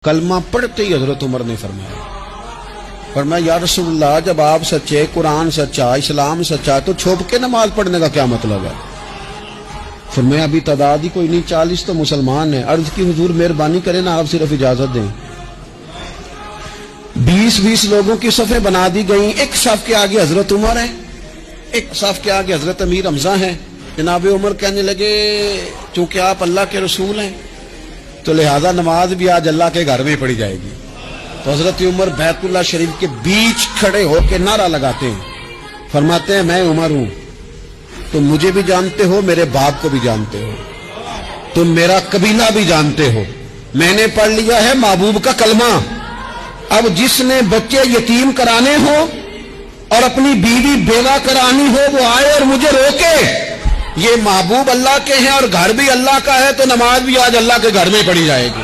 कलमा पढ़ते ही हजरत उमर ने फरमाया या रसूलल्लाह, जब आप सच्चे, कुरान सच्चा, इस्लाम सच्चा, तो छुप के नमाज पढ़ने का क्या मतलब है? फरमाया अभी तादाद ही कोई नहीं, 40 तो मुसलमान है। अर्ज की हुजूर मेहरबानी करें ना, आप सिर्फ इजाजत दें। 20-20 लोगों की सफ़े बना दी गई। एक सफ के आगे हजरत उमर है, एक सफ के आगे हजरत अमीर हमजा है। जनाब उमर कहने लगे चूंकि आप अल्लाह के रसूल हैं तो लिहाजा नमाज भी आज अल्लाह के घर में पढ़ी जाएगी। तो हजरत उमर बैतुल्लाह शरीफ के बीच खड़े होकर नारा लगाते हैं, फरमाते हैं मैं उमर हूं, तुम मुझे भी जानते हो, मेरे बाप को भी जानते हो, तुम मेरा कबीला भी जानते हो, मैंने पढ़ लिया है महबूब का कलमा। अब जिसने बच्चे यतीम कराने हो और अपनी बीवी बेवा करानी हो वो आए और मुझे रोके। ये महबूब अल्लाह के हैं और घर भी अल्लाह का है, तो नमाज भी आज अल्लाह के घर में पढ़ी जाएगी।